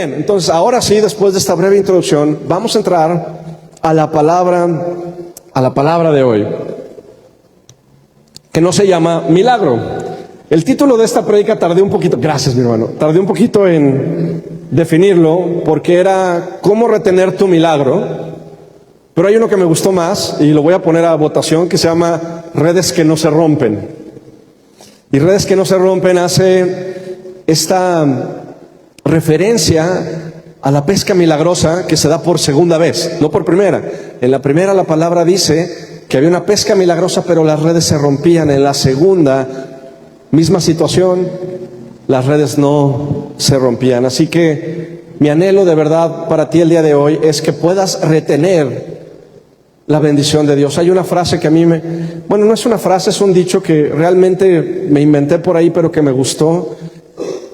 bien, entonces ahora sí, después de esta breve introducción, vamos a entrar a la palabra de hoy, que no se llama milagro. El título de esta prédica tardé un poquito, gracias mi hermano, tardé un poquito en definirlo, porque era cómo retener tu milagro, pero hay uno que me gustó más y lo voy a poner a votación, que se llama redes que no se rompen. Y redes que no se rompen hace esta referencia a la pesca milagrosa que se da por segunda vez, no por primera. En la primera la palabra dice que había una pesca milagrosa, pero las redes se rompían. En la segunda, misma situación, las redes no se rompían. Así que mi anhelo de verdad para ti el día de hoy es que puedas retener la bendición de Dios. Hay una frase que a mí no es una frase, es un dicho que realmente me inventé por ahí, pero que me gustó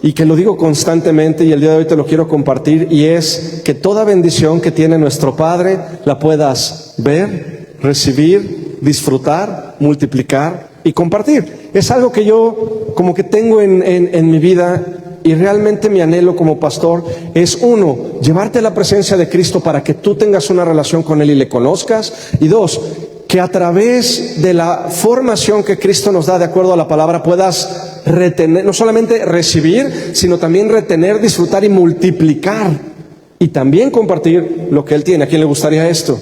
y que lo digo constantemente, y el día de hoy te lo quiero compartir, y es que toda bendición que tiene nuestro Padre la puedas ver, recibir, disfrutar, multiplicar y compartir. Es algo que yo como que tengo en mi vida, y realmente mi anhelo como pastor es, uno, llevarte a la presencia de Cristo para que tú tengas una relación con Él y le conozcas, y dos, que a través de la formación que Cristo nos da de acuerdo a la palabra puedas retener, no solamente recibir, sino también retener, disfrutar y multiplicar, y también compartir lo que Él tiene. ¿A quién le gustaría esto?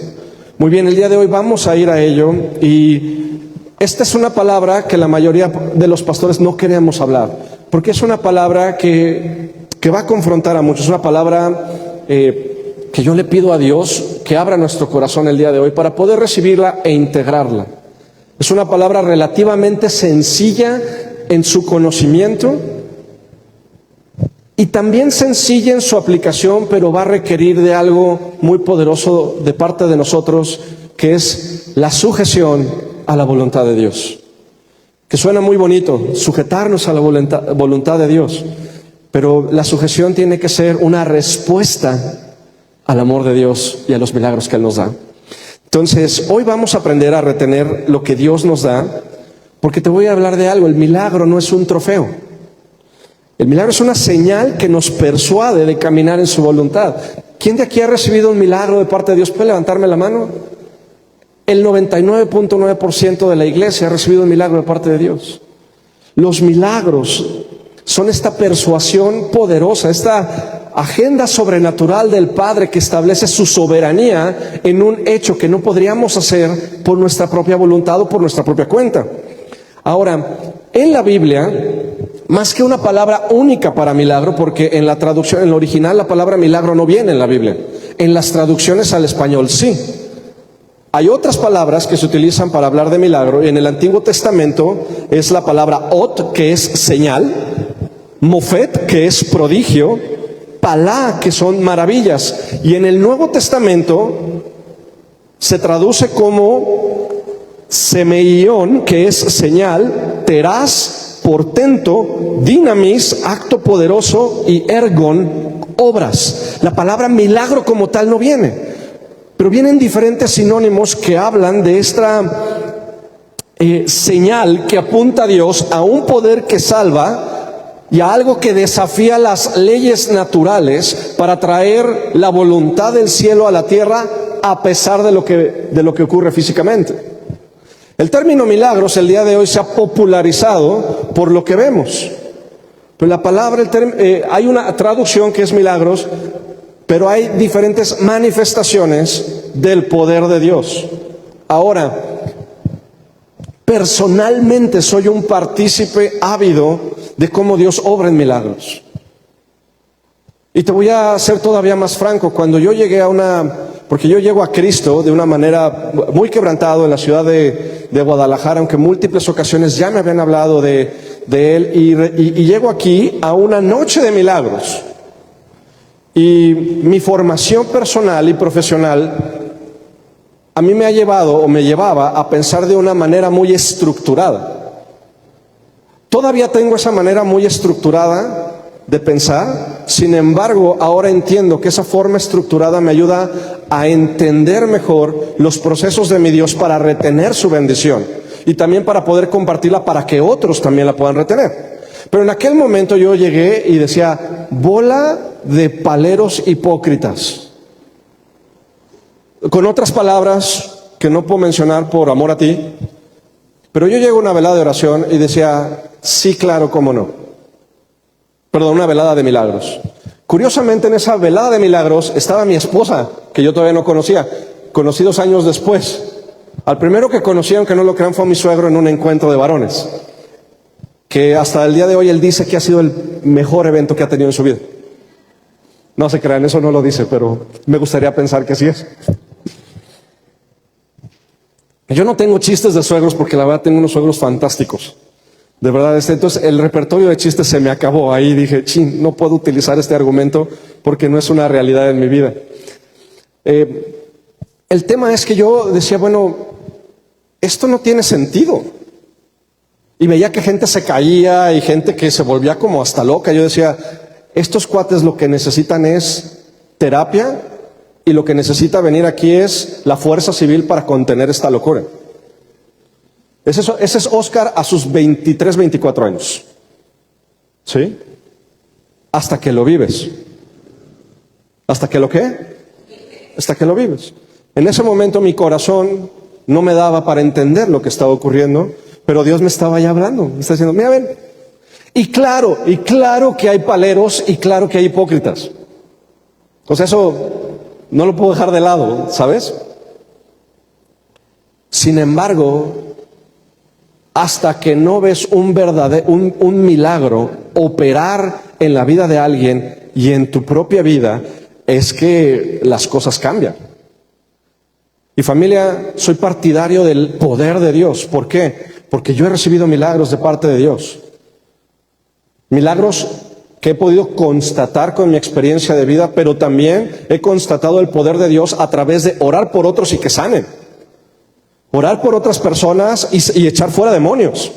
Muy bien, el día de hoy vamos a ir a ello, y esta es una palabra que la mayoría de los pastores no queremos hablar, porque es una palabra que va a confrontar a muchos. Es una palabra que yo le pido a Dios que abra nuestro corazón el día de hoy para poder recibirla e integrarla. Es una palabra relativamente sencilla en su conocimiento y también sencilla en su aplicación, pero va a requerir de algo muy poderoso de parte de nosotros, que es la sujeción a la voluntad de Dios. Que suena muy bonito, sujetarnos a la voluntad de Dios, pero la sujeción tiene que ser una respuesta al amor de Dios y a los milagros que Él nos da. Entonces, hoy vamos a aprender a retener lo que Dios nos da, porque te voy a hablar de algo. El milagro no es un trofeo. El milagro es una señal que nos persuade de caminar en su voluntad. ¿Quién de aquí ha recibido un milagro de parte de Dios? ¿Puede levantarme la mano? El 99.9% de la iglesia ha recibido un milagro de parte de Dios. Los milagros son esta persuasión poderosa, esta agenda sobrenatural del Padre que establece su soberanía en un hecho que no podríamos hacer por nuestra propia voluntad o por nuestra propia cuenta. Ahora, en la Biblia, más que una palabra única para milagro, porque en la traducción, en el original, la palabra milagro no viene en la Biblia. En las traducciones al español sí. Hay otras palabras que se utilizan para hablar de milagro. En el Antiguo Testamento es la palabra ot, que es señal, mofet, que es prodigio, palá, que son maravillas. Y en el Nuevo Testamento se traduce como semeión, que es señal, terás, portento, dinamis, acto poderoso, y ergon, obras. La palabra milagro como tal no viene, pero vienen diferentes sinónimos que hablan de esta señal que apunta a Dios, a un poder que salva y a algo que desafía las leyes naturales para traer la voluntad del cielo a la tierra a pesar de lo que ocurre físicamente. El término milagros el día de hoy se ha popularizado por lo que vemos. Pero la palabra, hay una traducción que es milagros, pero hay diferentes manifestaciones del poder de Dios. Ahora, personalmente soy un partícipe ávido de cómo Dios obra en milagros. Y te voy a ser todavía más franco. Cuando yo llegué porque yo llego a Cristo de una manera muy quebrantado en la ciudad de Guadalajara, aunque en múltiples ocasiones ya me habían hablado de Él, y llego aquí a una noche de milagros. Y mi formación personal y profesional a mí me ha llevado o me llevaba a pensar de una manera muy estructurada. Todavía tengo esa manera muy estructurada de pensar, sin embargo, ahora entiendo que esa forma estructurada me ayuda a entender mejor los procesos de mi Dios para retener su bendición y también para poder compartirla para que otros también la puedan retener. Pero en aquel momento yo llegué y decía, bola de paleros hipócritas. Con otras palabras que no puedo mencionar por amor a ti, pero yo llego a una velada de oración y decía, sí, claro, cómo no. Perdón, una velada de milagros. Curiosamente, en esa velada de milagros estaba mi esposa, que yo todavía no conocía, conocí 2 años después. Al primero que conocí, aunque no lo crean, fue a mi suegro en un encuentro de varones, que hasta el día de hoy él dice que ha sido el mejor evento que ha tenido en su vida. No se crean, eso no lo dice, pero me gustaría pensar que sí es. Yo no tengo chistes de suegros porque la verdad tengo unos suegros fantásticos. De verdad, entonces el repertorio de chistes se me acabó. Ahí dije, chin, no puedo utilizar este argumento porque no es una realidad en mi vida. El tema es que yo decía, bueno, esto no tiene sentido. Y veía que gente se caía y gente que se volvía como hasta loca. Yo decía, estos cuates lo que necesitan es terapia y lo que necesita venir aquí es la fuerza civil para contener esta locura. Ese es Oscar a sus 23, 24 años. ¿Sí? Hasta que lo vives. ¿Hasta que lo qué? Hasta que lo vives. En ese momento mi corazón no me daba para entender lo que estaba ocurriendo, pero Dios me estaba ya hablando. Me está diciendo, mira, ven. Y claro que hay paleros y claro que hay hipócritas. O sea, eso no lo puedo dejar de lado, ¿sabes? Sin embargo, hasta que no ves un milagro operar en la vida de alguien y en tu propia vida, es que las cosas cambian. Y familia, soy partidario del poder de Dios. ¿Por qué? Porque yo he recibido milagros de parte de Dios. Milagros que he podido constatar con mi experiencia de vida, pero también he constatado el poder de Dios a través de orar por otros y que sanen. Orar por otras personas y echar fuera demonios.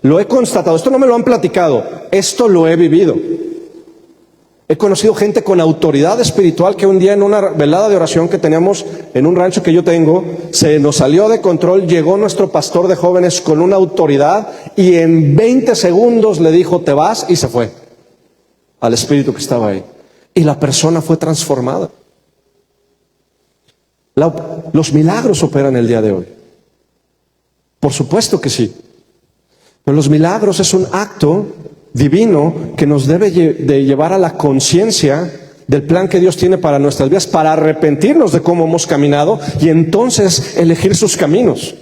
Lo he constatado. Esto no me lo han platicado. Esto lo he vivido. He conocido gente con autoridad espiritual que un día en una velada de oración que teníamos en un rancho que yo tengo, se nos salió de control, llegó nuestro pastor de jóvenes con una autoridad y en 20 segundos le dijo, te vas, y se fue al espíritu que estaba ahí. Y la persona fue transformada. Los milagros operan el día de hoy. Por supuesto que sí. Pero los milagros es un acto divino que nos debe de llevar a la conciencia del plan que Dios tiene para nuestras vidas, para arrepentirnos de cómo hemos caminado y entonces elegir sus caminos.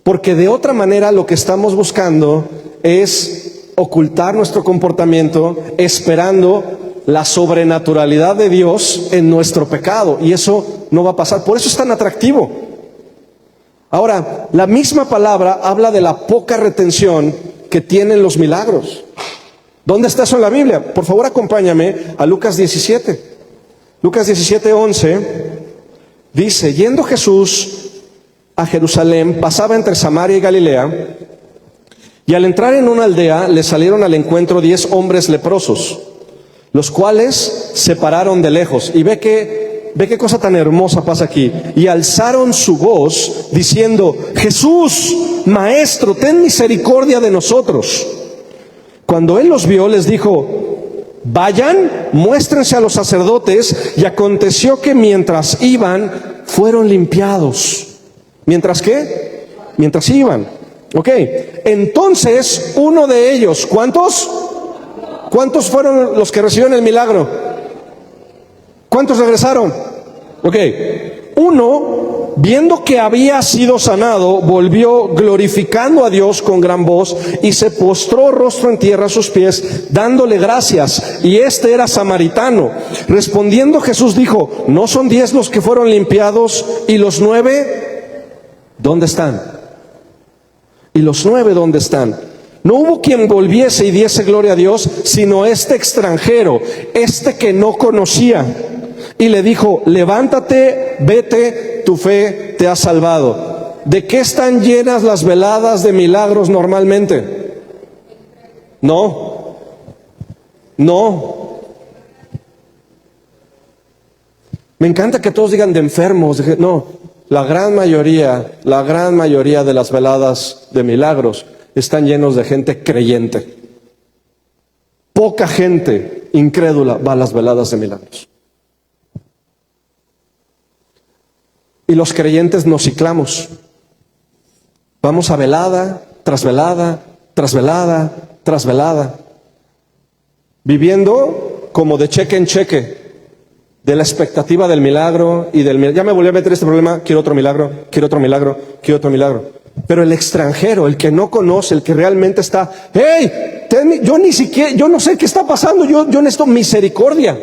Porque de otra manera lo que estamos buscando es ocultar nuestro comportamiento esperando la sobrenaturalidad de Dios en nuestro pecado, y eso no va a pasar. Por eso es tan atractivo. Ahora, la misma palabra habla de la poca retención que tienen los milagros. ¿Dónde está eso en la Biblia? Por favor, acompáñame a Lucas 17. Lucas 17:11 dice, yendo Jesús a Jerusalén, pasaba entre Samaria y Galilea, y al entrar en una aldea le salieron al encuentro 10 hombres leprosos, los cuales se pararon de lejos. Y ve qué cosa tan hermosa pasa aquí. Y alzaron su voz diciendo, Jesús, Maestro, ten misericordia de nosotros. Cuando él los vio, les dijo, vayan, muéstrense a los sacerdotes. Y aconteció que mientras iban, fueron limpiados. ¿Mientras qué? Mientras iban. Ok, entonces uno de ellos, ¿cuántos? ¿Cuántos fueron los que recibieron el milagro? ¿Cuántos regresaron? Ok, uno, viendo que había sido sanado, volvió glorificando a Dios con gran voz y se postró rostro en tierra a sus pies, dándole gracias. Y este era samaritano. Respondiendo Jesús dijo, ¿no son 10 los que fueron limpiados y los 9? ¿Dónde están? ¿Y los 9 dónde están? No hubo quien volviese y diese gloria a Dios, sino este extranjero, este que no conocía. Y le dijo, levántate, vete, tu fe te ha salvado. ¿De qué están llenas las veladas de milagros normalmente? No. Me encanta que todos digan de enfermos. No, la gran mayoría de las veladas de milagros están llenos de gente creyente. poca gente incrédula va a las veladas de milagros. Y los creyentes nos ciclamos. Vamos a velada, tras velada, tras velada, tras velada, viviendo como de cheque en cheque, de la expectativa del milagro y del milagro. Ya me volví a meter este problema, quiero otro milagro, quiero otro milagro, quiero otro milagro. Pero el extranjero, el que no conoce, el que realmente está, hey, yo ni siquiera, yo no sé qué está pasando, yo necesito misericordia.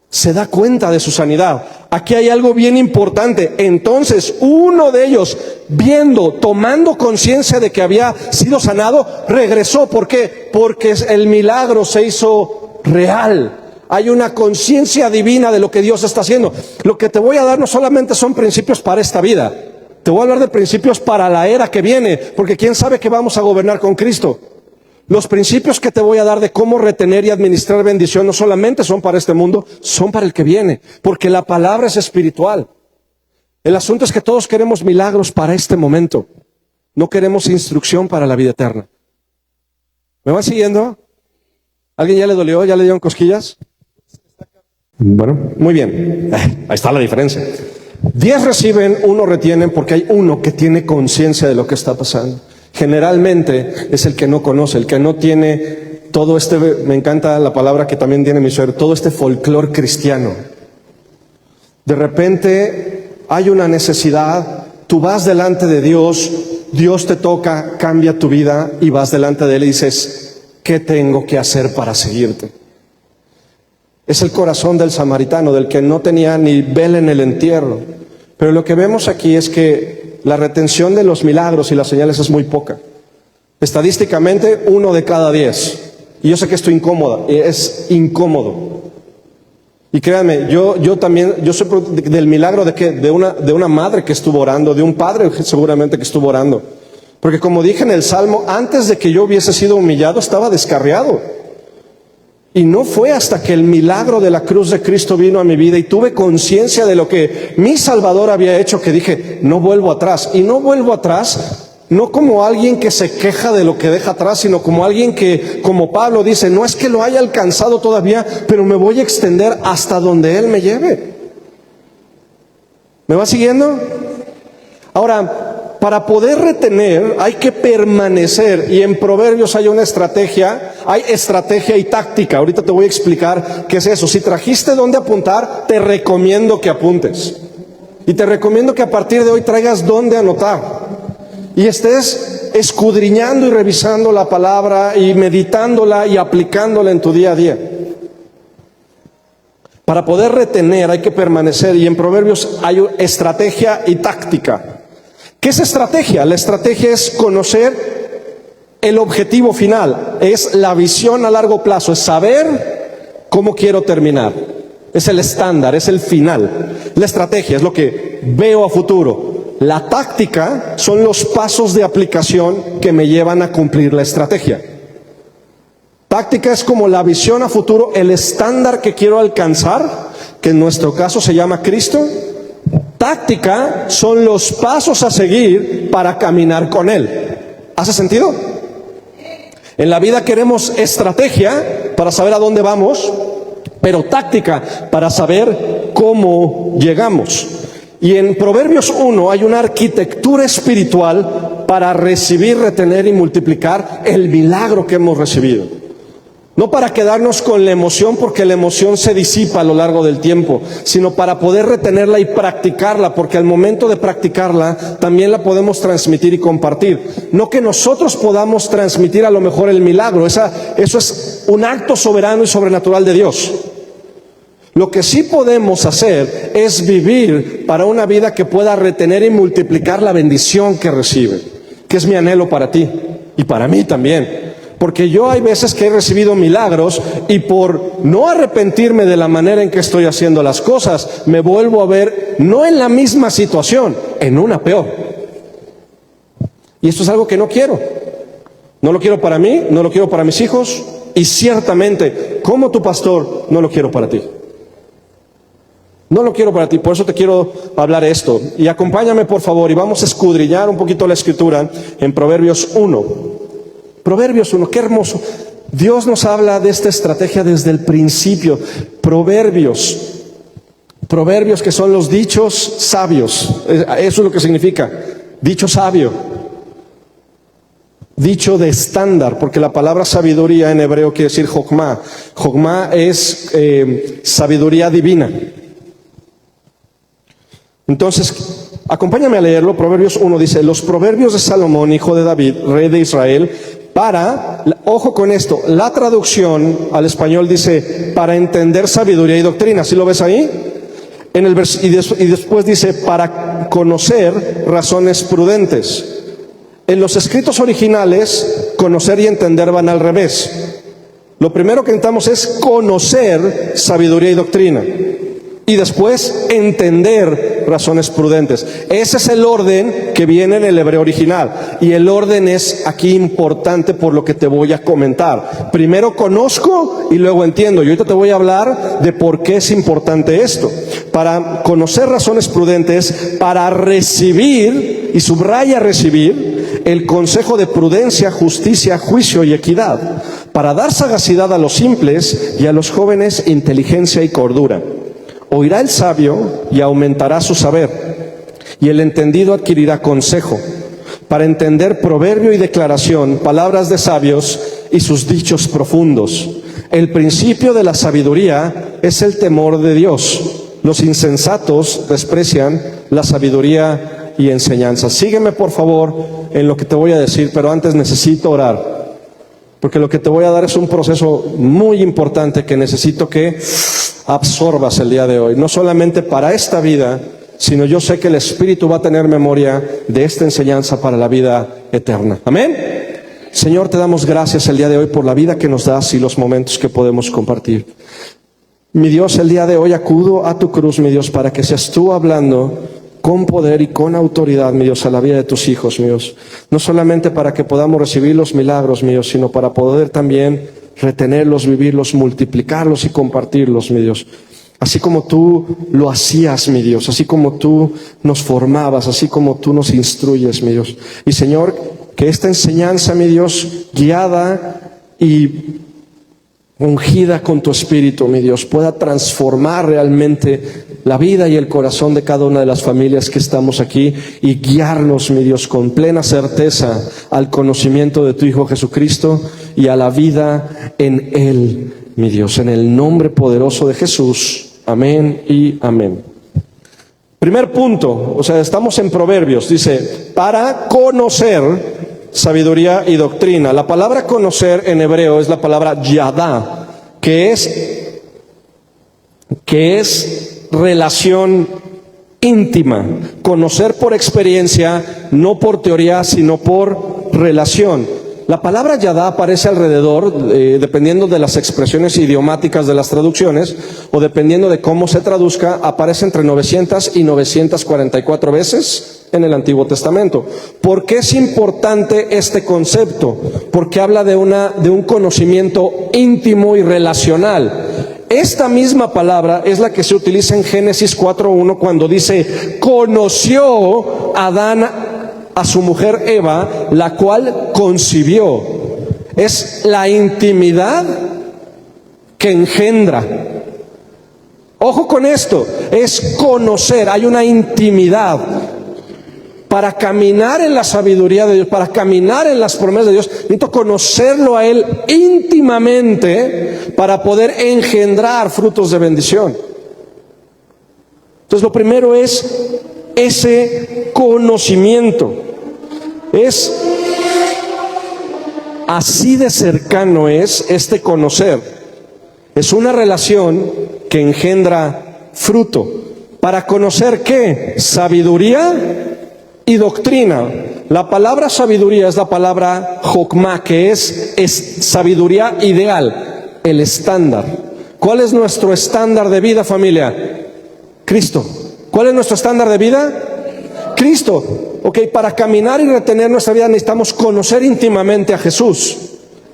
Se da cuenta de su sanidad. Aquí hay algo bien importante. Entonces, uno de ellos, viendo, tomando conciencia de que había sido sanado, regresó. ¿Por qué? Porque el milagro se hizo real. Hay una conciencia divina de lo que Dios está haciendo. Lo que te voy a dar no solamente son principios para esta vida. Te voy a hablar de principios para la era que viene, porque quién sabe que vamos a gobernar con Cristo. Los principios que te voy a dar de cómo retener y administrar bendición no solamente son para este mundo, son para el que viene, porque la palabra es espiritual. El asunto es que todos queremos milagros para este momento. No queremos instrucción para la vida eterna. ¿Me van siguiendo? ¿Alguien ya le dolió? ¿Ya le dieron cosquillas? Bueno, muy bien. Ahí está la diferencia. 10 reciben, 1 retienen, porque hay uno que tiene conciencia de lo que está pasando. Generalmente es el que no conoce, el que no tiene todo este, me encanta la palabra que también tiene mi suegro, todo este folclore cristiano. De repente hay una necesidad, tú vas delante de Dios, Dios te toca, cambia tu vida y vas delante de Él y dices, ¿qué tengo que hacer para seguirte? Es el corazón del samaritano, del que no tenía ni vela en el entierro. Pero lo que vemos aquí es que la retención de los milagros y las señales es muy poca. Estadísticamente, 1 de cada 10. Y yo sé que esto es incómodo. Y créanme, yo soy del milagro de una madre que estuvo orando, de un padre seguramente que estuvo orando. Porque como dije en el Salmo, antes de que yo hubiese sido humillado, estaba descarriado. Y no fue hasta que el milagro de la cruz de Cristo vino a mi vida y tuve conciencia de lo que mi Salvador había hecho, que dije, no vuelvo atrás. Y no vuelvo atrás, no como alguien que se queja de lo que deja atrás, sino como alguien que, como Pablo dice, no es que lo haya alcanzado todavía, pero me voy a extender hasta donde Él me lleve. ¿Me va siguiendo? Ahora, para poder retener hay que permanecer, y en Proverbios hay una estrategia, hay estrategia y táctica. Ahorita te voy a explicar qué es eso. Si trajiste dónde apuntar, te recomiendo que apuntes. Y te recomiendo que a partir de hoy traigas dónde anotar. Y estés escudriñando y revisando la palabra y meditándola y aplicándola en tu día a día. Para poder retener hay que permanecer, y en Proverbios hay estrategia y táctica. ¿Qué es estrategia? La estrategia es conocer el objetivo final, es la visión a largo plazo, es saber cómo quiero terminar. Es el estándar, es el final. La estrategia es lo que veo a futuro. La táctica son los pasos de aplicación que me llevan a cumplir la estrategia. Táctica es como la visión a futuro, el estándar que quiero alcanzar, que en nuestro caso se llama Cristo. Táctica son los pasos a seguir para caminar con Él. ¿Hace sentido? En la vida queremos estrategia para saber a dónde vamos, pero táctica para saber cómo llegamos. Y en Proverbios 1 hay una arquitectura espiritual para recibir, retener y multiplicar el milagro que hemos recibido. No para quedarnos con la emoción, porque la emoción se disipa a lo largo del tiempo, sino para poder retenerla y practicarla, porque al momento de practicarla también la podemos transmitir y compartir. No que nosotros podamos transmitir a lo mejor el milagro, eso es un acto soberano y sobrenatural de Dios. Lo que sí podemos hacer es vivir para una vida que pueda retener y multiplicar la bendición que recibe, que es mi anhelo para ti y para mí también. Porque yo hay veces que he recibido milagros y por no arrepentirme de la manera en que estoy haciendo las cosas, me vuelvo a ver no en la misma situación, en una peor. Y esto es algo que no quiero. No lo quiero para mí, no lo quiero para mis hijos y ciertamente, como tu pastor, no lo quiero para ti. No lo quiero para ti, por eso te quiero hablar esto. Y acompáñame por favor y vamos a escudriñar un poquito la escritura en Proverbios 1. Proverbios 1, qué hermoso. Dios nos habla de esta estrategia desde el principio. Proverbios que son los dichos sabios. Eso es lo que significa, dicho sabio. Dicho de estándar, porque la palabra sabiduría en hebreo quiere decir jokmá. Jokmá es sabiduría divina. Entonces, acompáñame a leerlo. Proverbios 1 dice: los proverbios de Salomón, hijo de David, rey de Israel, ojo con esto, la traducción al español dice para entender sabiduría y doctrina. ¿Sí lo ves ahí? Y después dice para conocer razones prudentes. En los escritos originales, conocer y entender van al revés. Lo primero que necesitamos es conocer sabiduría y doctrina. Y después entender razones prudentes. Ese es el orden que viene en el hebreo original. Y el orden es aquí importante por lo que te voy a comentar. Primero conozco y luego entiendo. Y ahorita te voy a hablar de por qué es importante esto. Para conocer razones prudentes, para recibir, y subraya recibir, el consejo de prudencia, justicia, juicio y equidad. Para dar sagacidad a los simples y a los jóvenes inteligencia y cordura. Oirá el sabio y aumentará su saber, y el entendido adquirirá consejo, para entender proverbio y declaración, palabras de sabios y sus dichos profundos. El principio de la sabiduría es el temor de Dios. Los insensatos desprecian la sabiduría y enseñanza. Sígueme por favor en lo que te voy a decir, pero antes necesito orar, porque lo que te voy a dar es un proceso muy importante que necesito que absorbas el día de hoy, no solamente para esta vida, sino yo sé que el Espíritu va a tener memoria de esta enseñanza para la vida eterna. Amén. Señor, te damos gracias el día de hoy por la vida que nos das y los momentos que podemos compartir. Mi Dios, el día de hoy acudo a tu cruz, mi Dios, para que seas tú hablando con poder y con autoridad, mi Dios, a la vida de tus hijos, mi Dios. No solamente para que podamos recibir los milagros, mi Dios, sino para poder también retenerlos, vivirlos, multiplicarlos y compartirlos, mi Dios. Así como tú lo hacías, mi Dios, así como tú nos formabas, así como tú nos instruyes, mi Dios. Y Señor, que esta enseñanza, mi Dios, guiada y ungida con tu Espíritu, mi Dios, pueda transformar realmente la vida y el corazón de cada una de las familias que estamos aquí y guiarnos, mi Dios, con plena certeza al conocimiento de tu Hijo Jesucristo y a la vida en Él, mi Dios, en el nombre poderoso de Jesús. Amén y amén. Primer punto, estamos en Proverbios, dice, para conocer sabiduría y doctrina. La palabra conocer en hebreo es la palabra yadá, que es relación íntima. Conocer por experiencia, no por teoría, sino por relación. La palabra yadá aparece alrededor, dependiendo de las expresiones idiomáticas de las traducciones, o dependiendo de cómo se traduzca, aparece entre 900 y 944 veces en el Antiguo Testamento. ¿Por qué es importante este concepto? Porque habla de un conocimiento íntimo y relacional. Esta misma palabra es la que se utiliza en Génesis 4:1 cuando dice, conoció Adán a su mujer Eva, la cual concibió. Es la intimidad que engendra. Ojo con esto, es conocer, hay una intimidad. Para caminar en la sabiduría de Dios, para caminar en las promesas de Dios, necesito conocerlo a Él íntimamente para poder engendrar frutos de bendición. Entonces lo primero es ese conocimiento. Es así de cercano es este conocer. Es una relación que engendra fruto. ¿Para conocer qué? Sabiduría y doctrina. La palabra sabiduría es la palabra jokmá, que es sabiduría ideal, el estándar. ¿Cuál es nuestro estándar de vida, familia? Cristo. ¿Cuál es nuestro estándar de vida? Cristo. Ok, para caminar y retener nuestra vida necesitamos conocer íntimamente a Jesús,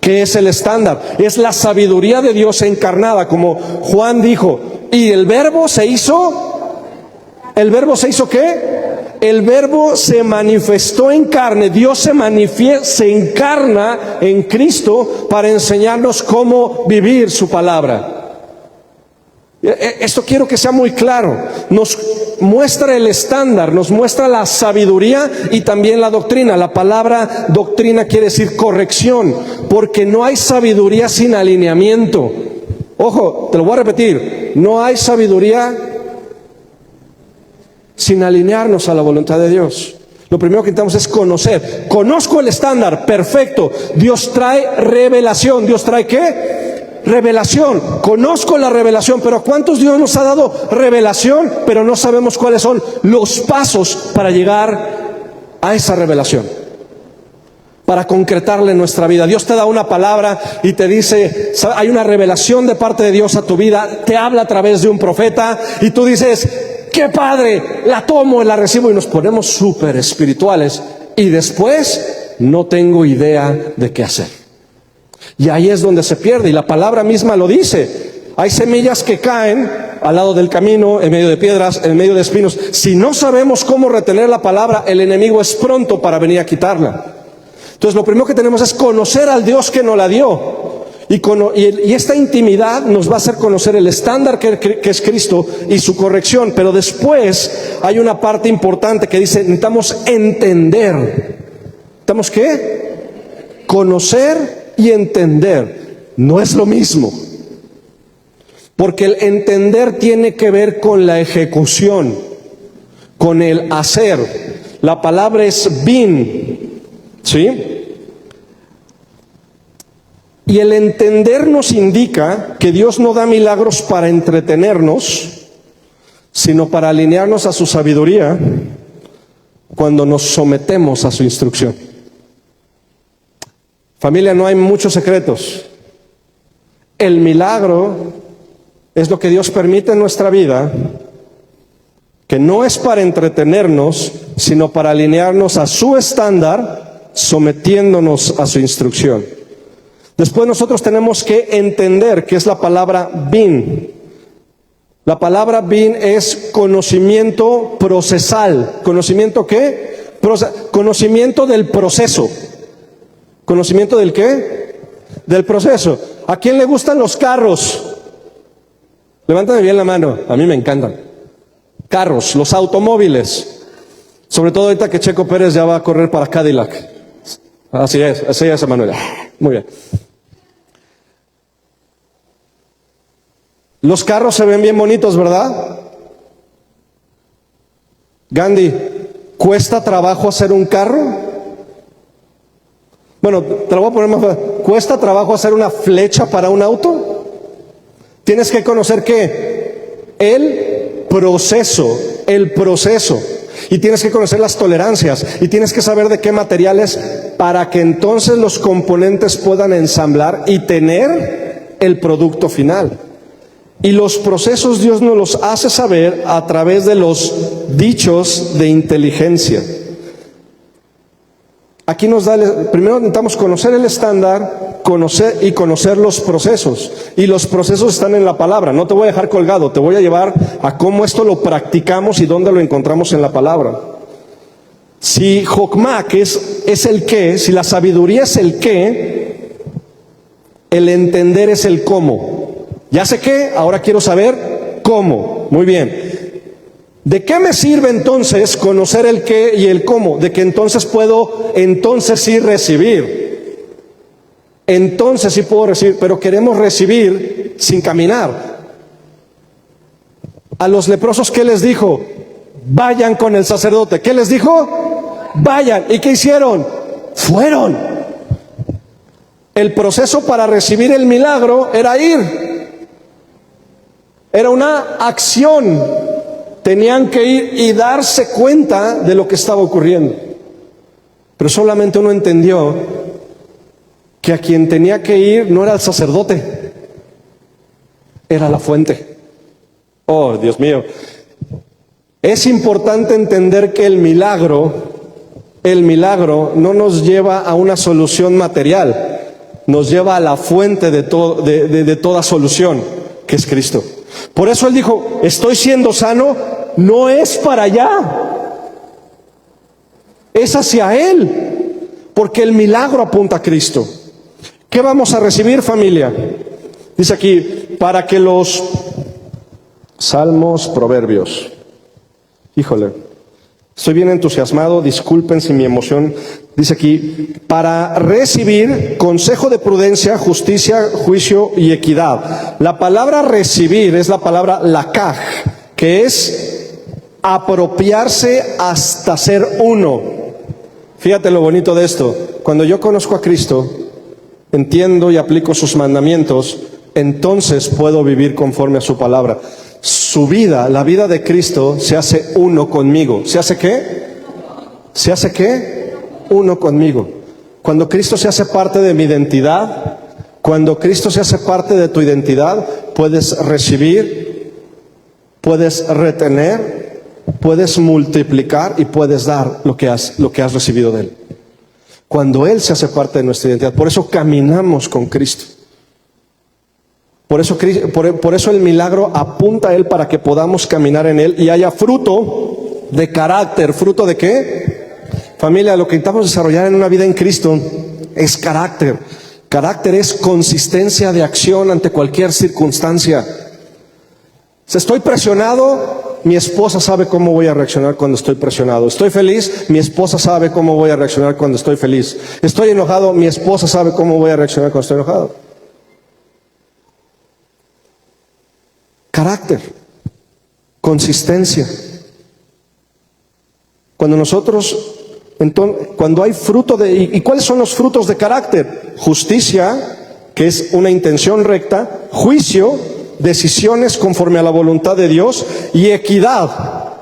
que es el estándar. Es la sabiduría de Dios encarnada, como Juan dijo. Y el verbo se hizo. ¿El verbo se hizo qué? el Verbo se manifestó en carne, Dios se encarna en Cristo para enseñarnos cómo vivir su palabra. Esto quiero que sea muy claro. Nos muestra el estándar, nos muestra la sabiduría y también la doctrina. La palabra doctrina quiere decir corrección, porque no hay sabiduría sin alineamiento. Ojo, te lo voy a repetir, no hay sabiduría sin alinearnos a la voluntad de Dios. Lo primero que necesitamos es conocer. Conozco el estándar, perfecto. Dios trae revelación. ¿Dios trae qué? Revelación. Conozco la revelación, pero ¿a cuántos Dios nos ha dado revelación, pero no sabemos cuáles son los pasos para llegar a esa revelación, para concretarla en nuestra vida? Dios te da una palabra y te dice, hay una revelación de parte de Dios a tu vida, te habla a través de un profeta y tú dices, ¡qué padre! La tomo y la recibo, y nos ponemos súper espirituales y después no tengo idea de qué hacer. Y ahí es donde se pierde, y la palabra misma lo dice. Hay semillas que caen al lado del camino, en medio de piedras, en medio de espinos. Si no sabemos cómo retener la palabra, el enemigo es pronto para venir a quitarla. Entonces lo primero que tenemos es conocer al Dios que nos la dio. Y esta intimidad nos va a hacer conocer el estándar que es Cristo y su corrección. Pero después hay una parte importante que dice, necesitamos entender. ¿Necesitamos qué? Conocer y entender. No es lo mismo. Porque el entender tiene que ver con la ejecución, con el hacer. La palabra es bin, ¿sí? Y el entender nos indica que Dios no da milagros para entretenernos, sino para alinearnos a su sabiduría cuando nos sometemos a su instrucción. Familia, no hay muchos secretos. El milagro es lo que Dios permite en nuestra vida, que no es para entretenernos, sino para alinearnos a su estándar, sometiéndonos a su instrucción. Después nosotros tenemos que entender que es la palabra bin. La palabra bin es conocimiento procesal. ¿Conocimiento qué? Conocimiento del proceso. ¿Conocimiento del qué? Del proceso. ¿A quién le gustan los carros? Levántame bien la mano, a mí me encantan. Carros, los automóviles. Sobre todo ahorita que Checo Pérez ya va a correr para Cadillac. Así es, Emanuel. Muy bien. Los carros se ven bien bonitos, ¿verdad? Gandhi, ¿cuesta trabajo hacer un carro? Bueno, te lo voy a poner más fácil. ¿Cuesta trabajo hacer una flecha para un auto? Tienes que conocer ¿qué? El proceso. Y tienes que conocer las tolerancias. Y tienes que saber de qué materiales para que entonces los componentes puedan ensamblar y tener el producto final. Y los procesos Dios nos los hace saber a través de los dichos de inteligencia. Aquí nos da, primero necesitamos conocer el estándar, conocer los procesos. Y los procesos están en la palabra. No te voy a dejar colgado, te voy a llevar a cómo esto lo practicamos y dónde lo encontramos en la palabra. Si Jokmah, que es el qué, si la sabiduría es el qué, el entender es el cómo. Ya sé qué, ahora quiero saber cómo. Muy bien. ¿De qué me sirve entonces conocer el qué y el cómo? De que entonces puedo, sí recibir. Entonces sí puedo recibir, pero queremos recibir sin caminar. A los leprosos, ¿qué les dijo? Vayan con el sacerdote. ¿Qué les dijo? Vayan. ¿Y qué hicieron? Fueron. El proceso para recibir el milagro era ir. Era una acción. Tenían que ir y darse cuenta de lo que estaba ocurriendo. Pero solamente uno entendió que a quien tenía que ir no era el sacerdote, era la fuente. Oh, Dios mío. Es importante entender que el milagro no nos lleva a una solución material, nos lleva a la fuente de toda solución, que es Cristo. Por eso Él dijo, estoy siendo sano, no es para allá. es hacia Él, porque el milagro apunta a Cristo. ¿Qué vamos a recibir, familia? Dice aquí, para que los Salmos, Proverbios. Híjole, estoy bien entusiasmado, disculpen si mi emoción. Dice aquí, para recibir consejo de prudencia, justicia, juicio y equidad. La palabra recibir es la palabra lakaj, que es apropiarse hasta ser uno. Fíjate lo bonito de esto. Cuando yo conozco a Cristo, entiendo y aplico sus mandamientos, entonces puedo vivir conforme a su palabra. Su vida, la vida de Cristo, se hace uno conmigo. ¿Se hace qué? ¿Se hace qué? Uno conmigo. Cuando Cristo se hace parte de mi identidad, cuando Cristo se hace parte de tu identidad, puedes recibir, puedes retener, puedes multiplicar y puedes dar lo que has recibido de Él. Cuando Él se hace parte de nuestra identidad, por eso caminamos con Cristo. Por eso el milagro apunta a Él para que podamos caminar en Él y haya fruto de carácter. ¿Fruto de qué? Familia, lo que intentamos desarrollar en una vida en Cristo es carácter. Carácter es consistencia de acción ante cualquier circunstancia. Si estoy presionado, mi esposa sabe cómo voy a reaccionar cuando estoy presionado. Estoy feliz, mi esposa sabe cómo voy a reaccionar cuando estoy feliz. Estoy enojado, mi esposa sabe cómo voy a reaccionar cuando estoy enojado. Carácter, consistencia. Cuando hay fruto de... ¿Y cuáles son los frutos de carácter? Justicia, que es una intención recta. Juicio, decisiones conforme a la voluntad de Dios. Y equidad,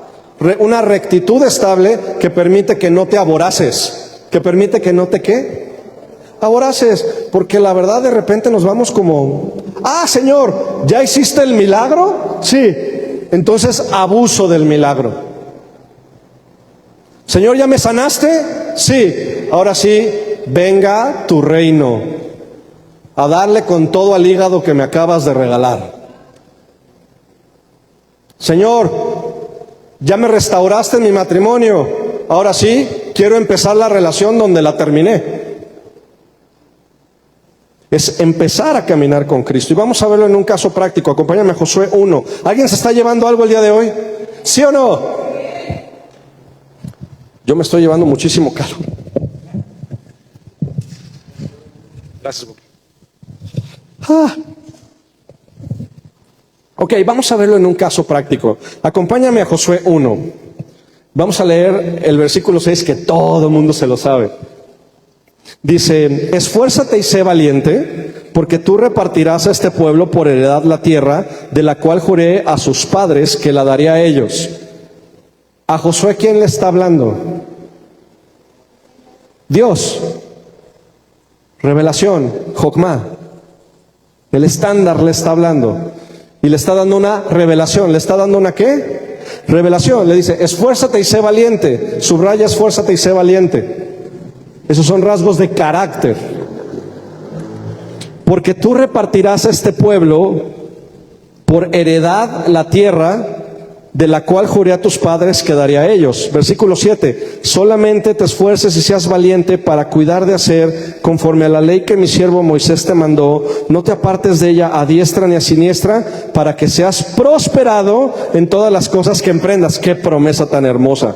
una rectitud estable que permite que no te aboraces. Que permite que no te ¿qué? Aboraces. Porque la verdad de repente nos vamos como... Señor, ¿ya hiciste el milagro? Sí. Entonces abuso del milagro. Señor, ¿ya me sanaste? Sí. Ahora sí, venga tu reino. A darle con todo al hígado que me acabas de regalar. Señor, ¿ya me restauraste en mi matrimonio? Ahora sí, quiero empezar la relación donde la terminé. Es empezar a caminar con Cristo. Y vamos a verlo en un caso práctico. Acompáñame a Josué 1. ¿Alguien se está llevando algo el día de hoy? ¿Sí o no? Yo me estoy llevando muchísimo calor. Gracias. Ok, vamos a verlo en un caso práctico. Acompáñame a Josué 1. Vamos a leer el versículo 6 que todo el mundo se lo sabe. Dice, esfuérzate y sé valiente, porque tú repartirás a este pueblo por heredad la tierra, de la cual juré a sus padres que la daría a ellos. ¿A Josué quién le está hablando? Dios. Revelación, Jokmá. El estándar le está hablando. Y le está dando una revelación. ¿Le está dando una qué? Revelación. Le dice, esfuérzate y sé valiente. Subraya, esfuérzate y sé valiente. Esos son rasgos de carácter. Porque tú repartirás a este pueblo por heredad la tierra, de la cual juré a tus padres que daría a ellos. Versículo 7. Solamente te esfuerces y seas valiente para cuidar de hacer conforme a la ley que mi siervo Moisés te mandó. No te apartes de ella a diestra ni a siniestra, para que seas prosperado en todas las cosas que emprendas. Qué promesa tan hermosa.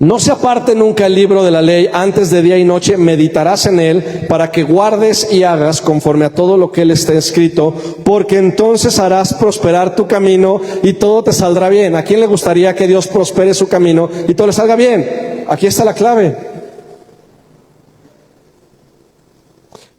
No se aparte nunca el libro de la ley, antes de día y noche meditarás en él, para que guardes y hagas conforme a todo lo que él está escrito, porque entonces harás prosperar tu camino y todo te saldrá bien. ¿A quién le gustaría que Dios prospere su camino y todo le salga bien? Aquí está la clave.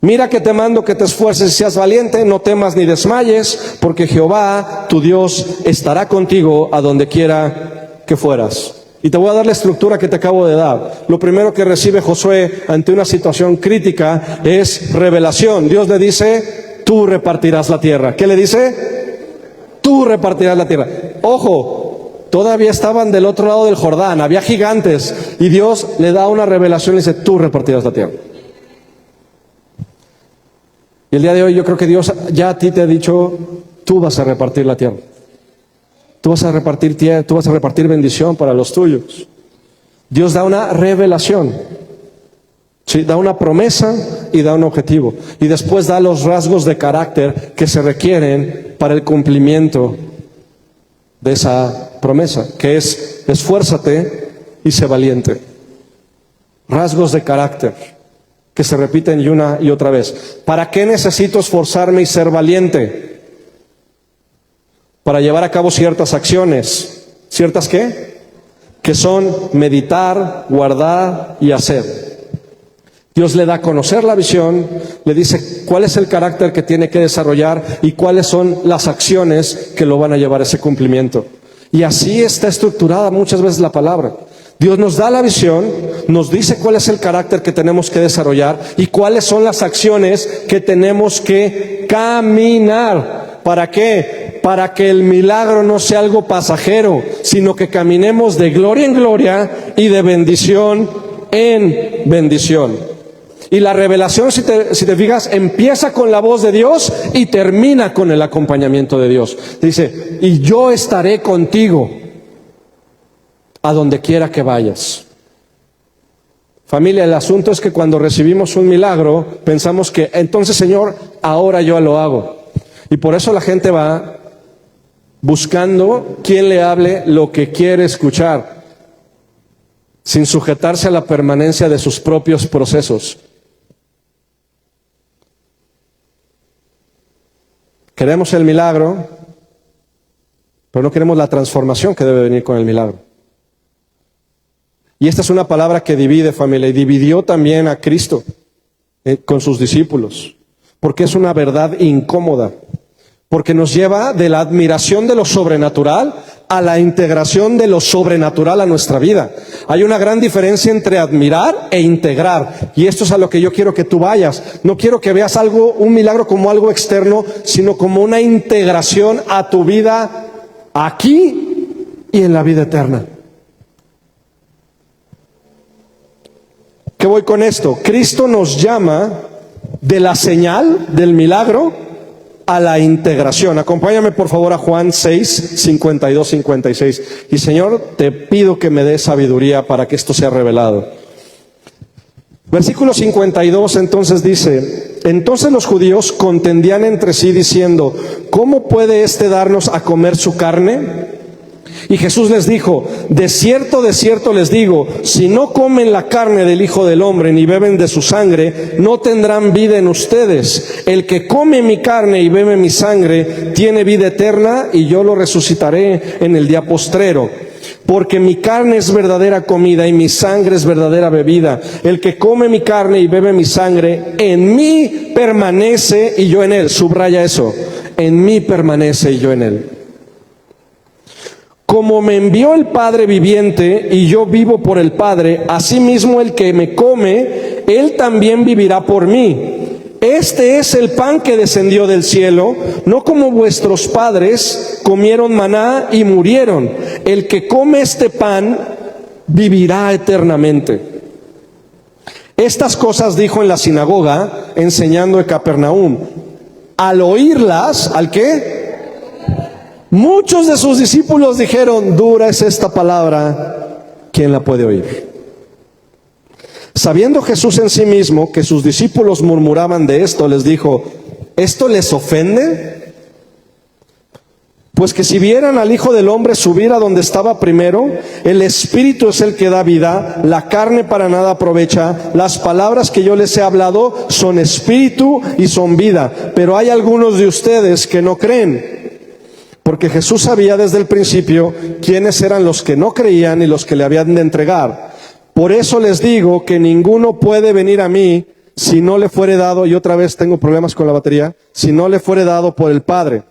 Mira que te mando que te esfuerces y seas valiente, no temas ni desmayes, porque Jehová, tu Dios, estará contigo a donde quiera que fueras. Y te voy a dar la estructura que te acabo de dar. Lo primero que recibe Josué ante una situación crítica es revelación. Dios le dice, tú repartirás la tierra. ¿Qué le dice? Tú repartirás la tierra. Ojo, todavía estaban del otro lado del Jordán, había gigantes. Y Dios le da una revelación y le dice, tú repartirás la tierra. Y el día de hoy yo creo que Dios ya a ti te ha dicho, tú vas a repartir la tierra. Tú vas a repartir bendición para los tuyos. Dios da una revelación. Sí, da una promesa y da un objetivo. Y después da los rasgos de carácter que se requieren para el cumplimiento de esa promesa, que es: esfuérzate y sé valiente. Rasgos de carácter que se repiten una y otra vez. ¿Para qué necesito esforzarme y ser valiente? Para llevar a cabo ciertas acciones. ¿Ciertas qué? Que son meditar, guardar y hacer. Dios le da a conocer la visión, le dice cuál es el carácter que tiene que desarrollar y cuáles son las acciones que lo van a llevar a ese cumplimiento. Y así está estructurada muchas veces la palabra. Dios nos da la visión, nos dice cuál es el carácter que tenemos que desarrollar y cuáles son las acciones que tenemos que caminar. ¿Para qué? Para que el milagro no sea algo pasajero, sino que caminemos de gloria en gloria y de bendición en bendición. Y la revelación, si te fijas, empieza con la voz de Dios y termina con el acompañamiento de Dios. Dice: y yo estaré contigo a donde quiera que vayas. Familia, el asunto es que cuando recibimos un milagro, pensamos que entonces, Señor, ahora yo lo hago. Y por eso la gente va buscando quien le hable lo que quiere escuchar, sin sujetarse a la permanencia de sus propios procesos. Queremos el milagro, pero no queremos la transformación que debe venir con el milagro. Y esta es una palabra que divide, familia, y dividió también a Cristo con sus discípulos, porque es una verdad incómoda, porque nos lleva de la admiración de lo sobrenatural a la integración de lo sobrenatural a nuestra vida. Hay una gran diferencia entre admirar e integrar, y esto es a lo que yo quiero que tú vayas. No quiero que veas un milagro como algo externo, sino como una integración a tu vida aquí y en la vida eterna. ¿Qué voy con esto? Cristo nos llama de la señal del milagro a la integración. Acompáñame por favor a Juan 6, 52, 56. Y Señor, te pido que me des sabiduría para que esto sea revelado. Versículo 52 entonces dice: entonces los judíos contendían entre sí diciendo: ¿cómo puede éste darnos a comer su carne? Y Jesús les dijo: de cierto les digo, si no comen la carne del Hijo del Hombre ni beben de su sangre, no tendrán vida en ustedes. El que come mi carne y bebe mi sangre tiene vida eterna, y yo lo resucitaré en el día postrero. Porque mi carne es verdadera comida y mi sangre es verdadera bebida. El que come mi carne y bebe mi sangre, en mí permanece y yo en él. Subraya eso: en mí permanece y yo en él. Como me envió el Padre viviente y yo vivo por el Padre, asimismo el que me come, él también vivirá por mí. Este es el pan que descendió del cielo, no como vuestros padres comieron maná y murieron. El que come este pan vivirá eternamente. Estas cosas dijo en la sinagoga, enseñando en Capernaum. Al oírlas, ¿al qué? Muchos de sus discípulos dijeron: dura es esta palabra, ¿quién la puede oír? Sabiendo Jesús en sí mismo que sus discípulos murmuraban de esto, les dijo: ¿esto les ofende? Pues que si vieran al Hijo del Hombre subir a donde estaba primero, el Espíritu es el que da vida, la carne para nada aprovecha. Las palabras que yo les he hablado son espíritu y son vida, pero hay algunos de ustedes que no creen. Porque Jesús sabía desde el principio quiénes eran los que no creían y los que le habían de entregar. Por eso les digo que ninguno puede venir a mí si no le fuere dado, y otra vez tengo problemas con la batería, si no le fuere dado por el Padre.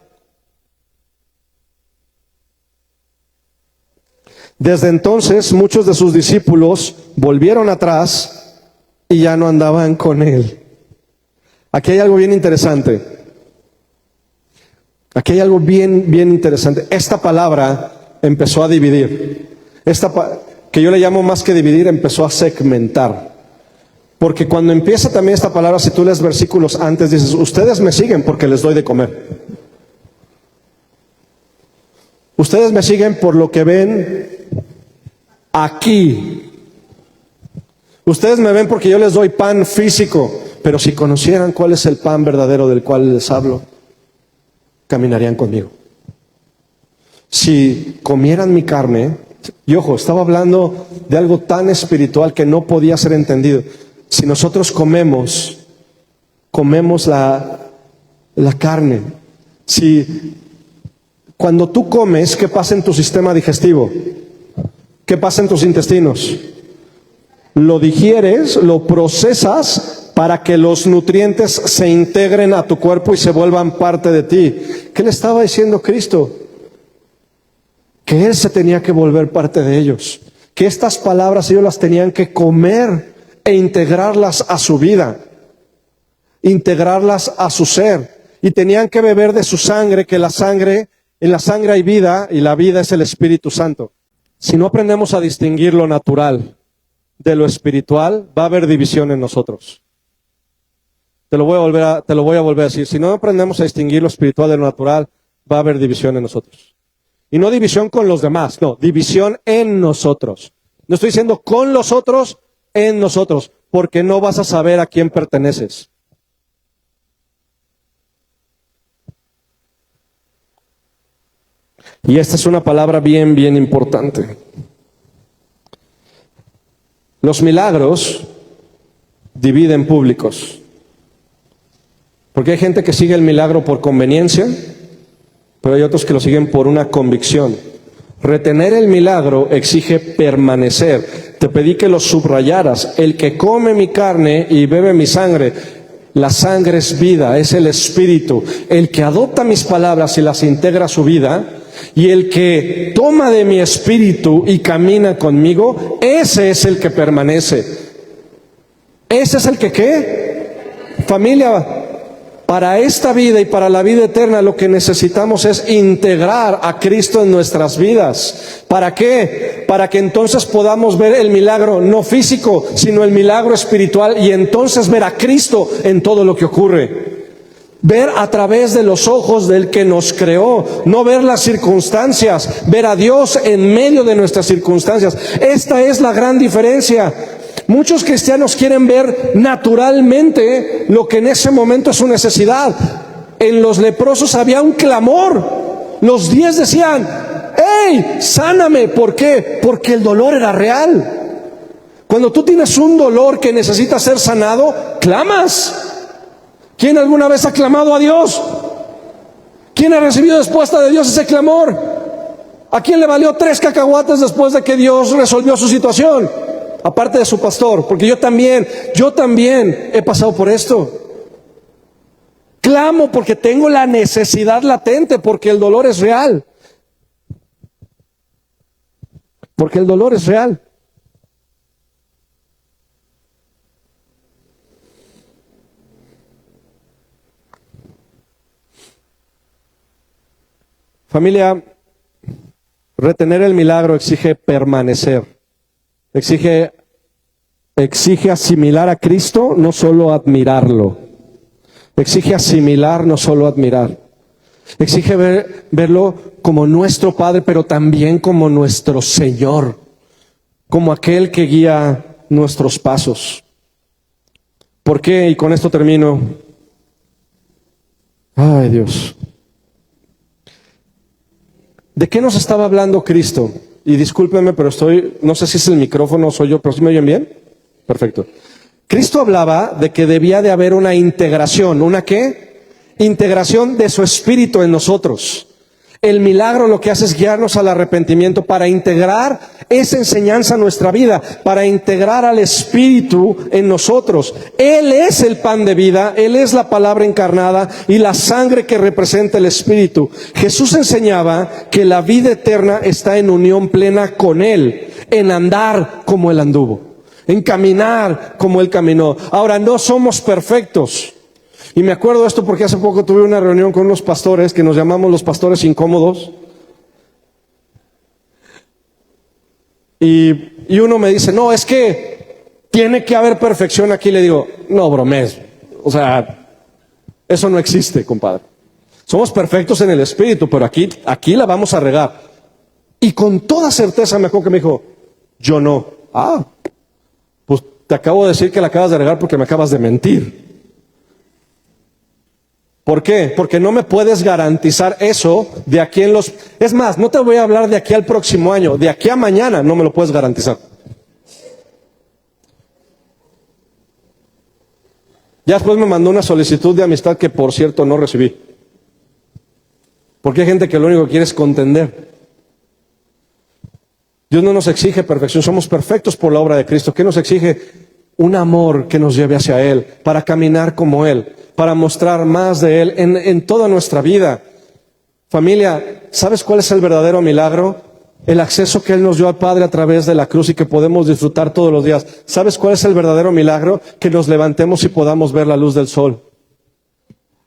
Desde entonces muchos de sus discípulos volvieron atrás y ya no andaban con él. Aquí hay algo bien interesante. Aquí hay algo bien interesante. Esta palabra empezó a dividir. Que yo le llamo, más que dividir, empezó a segmentar. Porque cuando empieza también esta palabra, si tú lees versículos antes, dices: ustedes me siguen porque les doy de comer. Ustedes me siguen por lo que ven aquí Ustedes me ven porque yo les doy pan físico, pero si conocieran cuál es el pan verdadero del cual les hablo, caminarían conmigo. Si comieran mi carne, y ojo, estaba hablando de algo tan espiritual que no podía ser entendido. Si nosotros comemos la carne, cuando tú comes, ¿qué pasa en tu sistema digestivo? ¿Qué pasa en tus intestinos? Lo digieres, lo procesas para que los nutrientes se integren a tu cuerpo y se vuelvan parte de ti. ¿Qué le estaba diciendo Cristo? Que Él se tenía que volver parte de ellos. Que estas palabras ellos las tenían que comer e integrarlas a su vida. Integrarlas a su ser. Y tenían que beber de su sangre, que en la sangre hay vida, y la vida es el Espíritu Santo. Si no aprendemos a distinguir lo natural de lo espiritual, va a haber división en nosotros. Te lo voy a volver a decir. Si no aprendemos a distinguir lo espiritual de lo natural, va a haber división en nosotros. Y no división con los demás, no, división en nosotros. No estoy diciendo con los otros, en nosotros, porque no vas a saber a quién perteneces. Y esta es una palabra bien, bien importante. Los milagros dividen públicos. Porque hay gente que sigue el milagro por conveniencia, pero hay otros que lo siguen por una convicción. Retener el milagro exige permanecer. Te pedí que lo subrayaras. El que come mi carne y bebe mi sangre, la sangre es vida, es el espíritu. El que adopta mis palabras y las integra a su vida, y el que toma de mi espíritu y camina conmigo, ese es el que permanece. Ese es el que ¿qué? Familia, para esta vida y para la vida eterna lo que necesitamos es integrar a Cristo en nuestras vidas. ¿Para qué? Para que entonces podamos ver el milagro no físico, sino el milagro espiritual, y entonces ver a Cristo en todo lo que ocurre. Ver a través de los ojos del que nos creó, no ver las circunstancias, ver a Dios en medio de nuestras circunstancias. Esta es la gran diferencia. Muchos cristianos quieren ver naturalmente lo que en ese momento es su necesidad. En los leprosos había un clamor. Los 10 decían: ¡hey, sáname! ¿Por qué? Porque el dolor era real. Cuando tú tienes un dolor que necesita ser sanado, clamas. ¿Quién alguna vez ha clamado a Dios? ¿Quién ha recibido respuesta de Dios ese clamor? ¿A quién le valió 3 cacahuates después de que Dios resolvió su situación? Aparte de su pastor, porque yo también he pasado por esto. Clamo porque tengo la necesidad latente, porque el dolor es real. Porque el dolor es real. Familia, retener el milagro exige permanecer. Exige asimilar a Cristo, no solo admirarlo. Exige asimilar, no solo admirar. Exige verlo como nuestro Padre, pero también como nuestro Señor, como aquel que guía nuestros pasos. ¿Por qué? Y con esto termino. Ay, Dios. ¿De qué nos estaba hablando Cristo? Y discúlpenme, pero no sé si es el micrófono o soy yo, pero ¿sí me oyen bien? Perfecto. Cristo hablaba de que debía de haber una integración. ¿Una qué? Integración de su espíritu en nosotros. El milagro lo que hace es guiarnos al arrepentimiento para integrar esa enseñanza a nuestra vida, para integrar al Espíritu en nosotros. Él es el pan de vida, Él es la palabra encarnada y la sangre que representa el Espíritu. Jesús enseñaba que la vida eterna está en unión plena con Él, en andar como Él anduvo, en caminar como Él caminó. Ahora, no somos perfectos. Y me acuerdo de esto porque hace poco tuve una reunión con unos pastores que nos llamamos los pastores incómodos. Y uno me dice: no, es que tiene que haber perfección aquí. Le digo: no, bromes. O sea, eso no existe, compadre. Somos perfectos en el espíritu, pero aquí la vamos a regar. Y con toda certeza me acuerdo que me dijo: yo no. Te acabo de decir que la acabas de regar porque me acabas de mentir. ¿Por qué? Porque no me puedes garantizar eso de aquí en los... Es más, no te voy a hablar de aquí al próximo año, de aquí a mañana no me lo puedes garantizar. Ya después me mandó una solicitud de amistad que, por cierto, no recibí. Porque hay gente que lo único que quiere es contender. Dios no nos exige perfección, somos perfectos por la obra de Cristo. ¿Qué nos exige? Un amor que nos lleve hacia Él, para caminar como Él, para mostrar más de Él en toda nuestra vida. Familia, ¿sabes cuál es el verdadero milagro? El acceso que Él nos dio al Padre a través de la cruz y que podemos disfrutar todos los días. ¿Sabes cuál es el verdadero milagro? Que nos levantemos y podamos ver la luz del sol.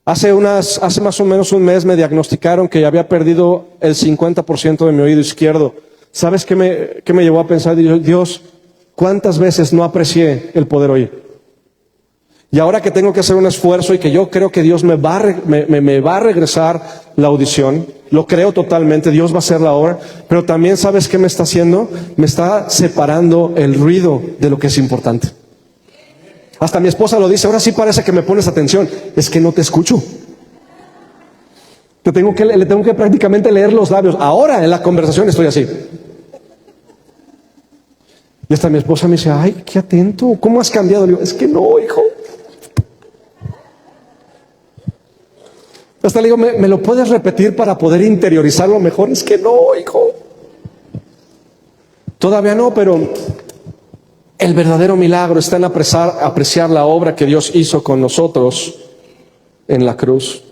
Hace más o menos un mes me diagnosticaron que había perdido el 50% de mi oído izquierdo. ¿Sabes qué me llevó a pensar? Dios, ¿cuántas veces no aprecié el poder oír? Y ahora que tengo que hacer un esfuerzo y que yo creo que Dios me va a regresar la audición, lo creo totalmente, Dios va a hacer la obra, pero también ¿sabes qué me está haciendo? Me está separando el ruido de lo que es importante. Hasta mi esposa lo dice, ahora sí parece que me pones atención, es que no te escucho. Le tengo que prácticamente leer los labios. Ahora en la conversación estoy así. Y hasta mi esposa me dice, ay, qué atento, ¿cómo has cambiado? Le digo, es que no, hijo. Hasta le digo, ¿me lo puedes repetir para poder interiorizarlo mejor? Es que no, hijo. Todavía no, pero el verdadero milagro está en apreciar la obra que Dios hizo con nosotros en la cruz.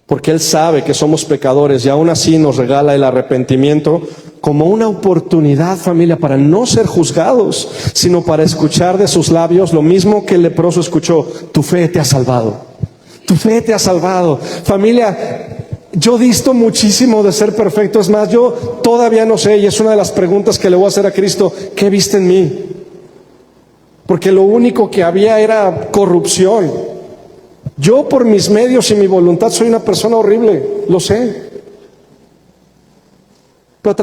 Porque Él sabe que somos pecadores y aún así nos regala el arrepentimiento como una oportunidad, familia, para no ser juzgados, sino para escuchar de sus labios lo mismo que el leproso escuchó: tu fe te ha salvado. Tu fe te ha salvado. Familia, yo disto muchísimo de ser perfecto. Es más, yo todavía no sé, y es una de las preguntas que le voy a hacer a Cristo: ¿qué viste en mí? Porque lo único que había era corrupción. Yo por mis medios y mi voluntad soy una persona horrible, lo sé. Pero a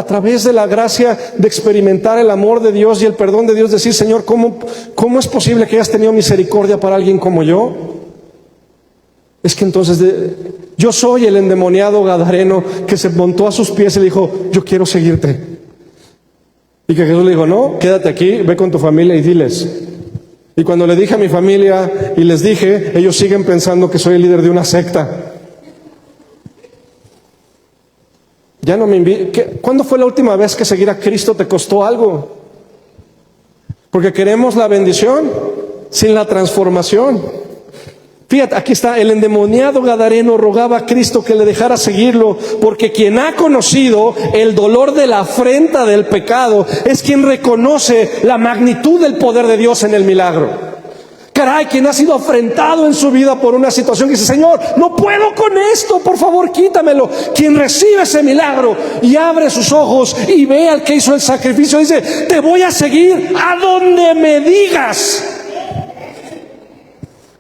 través de la gracia de experimentar el amor de Dios y el perdón de Dios, decir: Señor, ¿cómo es posible que hayas tenido misericordia para alguien como yo? Es que entonces yo soy el endemoniado gadareno que se montó a sus pies y le dijo: yo quiero seguirte. Y que Jesús le dijo: no, quédate aquí, ve con tu familia y diles. Y cuando le dije a mi familia y les dije, ellos siguen pensando que soy el líder de una secta. Ya no me ¿Cuándo fue la última vez que seguir a Cristo te costó algo? Porque queremos la bendición sin la transformación. Fíjate, aquí está: el endemoniado gadareno rogaba a Cristo que le dejara seguirlo, porque quien ha conocido el dolor de la afrenta del pecado es quien reconoce la magnitud del poder de Dios en el milagro. Caray, quien ha sido afrentado en su vida por una situación que dice: Señor, no puedo con esto, por favor quítamelo. Quien recibe ese milagro y abre sus ojos y ve al que hizo el sacrificio, dice: te voy a seguir a donde me digas.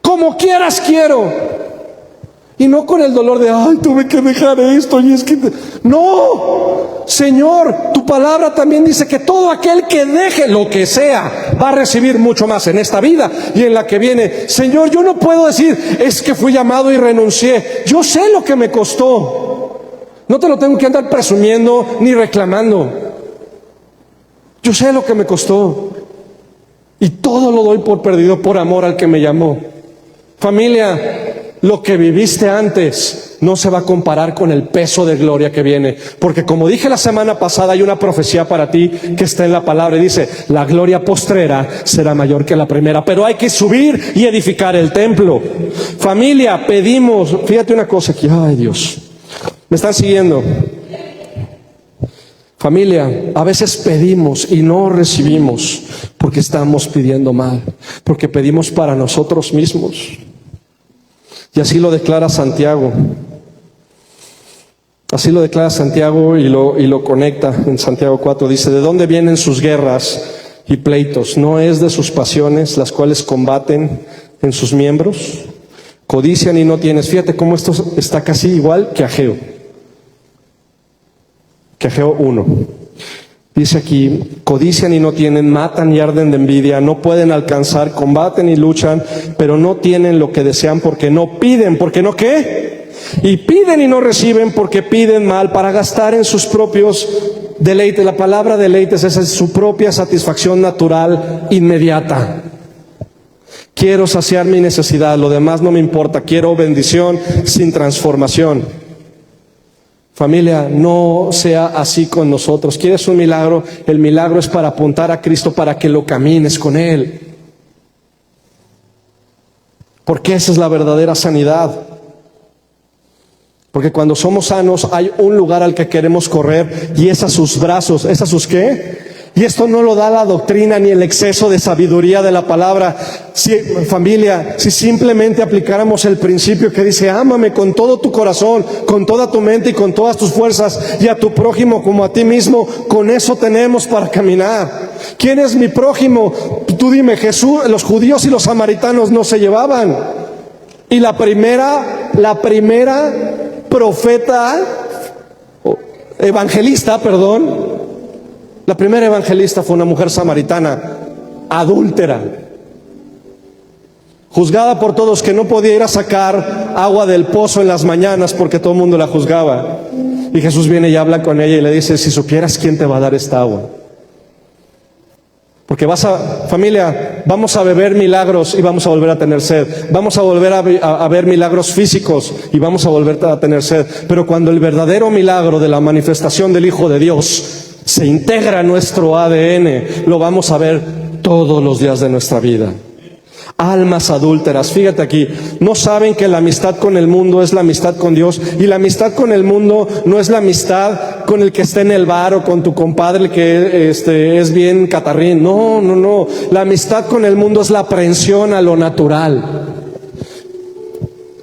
Como quieras quiero. Y no con el dolor de: ay, tuve que dejar esto y es que... No, Señor, tu palabra también dice que todo aquel que deje lo que sea va a recibir mucho más en esta vida y en la que viene. Señor, yo no puedo decir: es que fui llamado y renuncié. Yo sé lo que me costó. No te lo tengo que andar presumiendo ni reclamando. Yo sé lo que me costó y todo lo doy por perdido por amor al que me llamó. Familia, lo que viviste antes no se va a comparar con el peso de gloria que viene. Porque como dije la semana pasada, hay una profecía para ti que está en la palabra y dice: la gloria postrera será mayor que la primera. Pero hay que subir y edificar el templo. Familia, pedimos, fíjate una cosa aquí, ay Dios, ¿me están siguiendo? Familia, a veces pedimos y no recibimos porque estamos pidiendo mal, porque pedimos para nosotros mismos. Y así lo declara Santiago. Así lo declara Santiago y lo conecta en Santiago 4. Dice: ¿de dónde vienen sus guerras y pleitos? ¿No es de sus pasiones las cuales combaten en sus miembros? Codician y no tienes. Fíjate cómo esto está casi igual que Ageo. Que Ageo 1. Dice aquí, codician y no tienen, matan y arden de envidia, no pueden alcanzar, combaten y luchan, pero no tienen lo que desean porque no piden. ¿Porque no qué? Y piden y no reciben porque piden mal para gastar en sus propios deleites. La palabra deleites es su propia satisfacción natural inmediata. Quiero saciar mi necesidad, lo demás no me importa. Quiero bendición sin transformación. Familia, no sea así con nosotros. ¿Quieres un milagro? El milagro es para apuntar a Cristo, para que lo camines con Él. Porque esa es la verdadera sanidad. Porque cuando somos sanos hay un lugar al que queremos correr y es a sus brazos. ¿Es a sus qué? Y esto no lo da la doctrina ni el exceso de sabiduría de la palabra. Familia, si simplemente aplicáramos el principio que dice, ámame con todo tu corazón, con toda tu mente y con todas tus fuerzas, y a tu prójimo como a ti mismo, con eso tenemos para caminar. ¿Quién es mi prójimo? Tú dime, Jesús, los judíos y los samaritanos no se llevaban. Y la primera la primera evangelista fue una mujer samaritana, adúltera, juzgada por todos, que no podía ir a sacar agua del pozo en las mañanas porque todo el mundo la juzgaba. Y Jesús viene y habla con ella y le dice, si supieras quién te va a dar esta agua. Porque familia, vamos a beber milagros y vamos a volver a tener sed. Vamos a volver a ver milagros físicos y vamos a volver a tener sed. Pero cuando el verdadero milagro de la manifestación del Hijo de Dios se integra a nuestro ADN, lo vamos a ver todos los días de nuestra vida. Almas adúlteras, fíjate aquí, no saben que la amistad con el mundo es la amistad con Dios, y la amistad con el mundo no es la amistad con el que está en el bar o con tu compadre que es bien catarrín. No, la amistad con el mundo es la aprehensión a lo natural.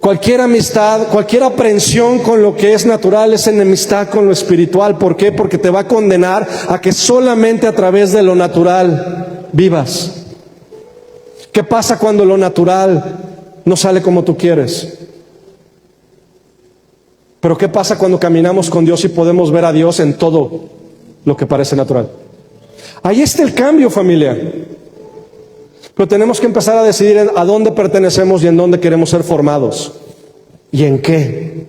Cualquier amistad, cualquier aprensión con lo que es natural es enemistad con lo espiritual. ¿Por qué? Porque te va a condenar a que solamente a través de lo natural vivas. ¿Qué pasa cuando lo natural no sale como tú quieres? Pero ¿qué pasa cuando caminamos con Dios y podemos ver a Dios en todo lo que parece natural? Ahí está el cambio, familia. Pero tenemos que empezar a decidir a dónde pertenecemos y en dónde queremos ser formados. ¿Y en qué?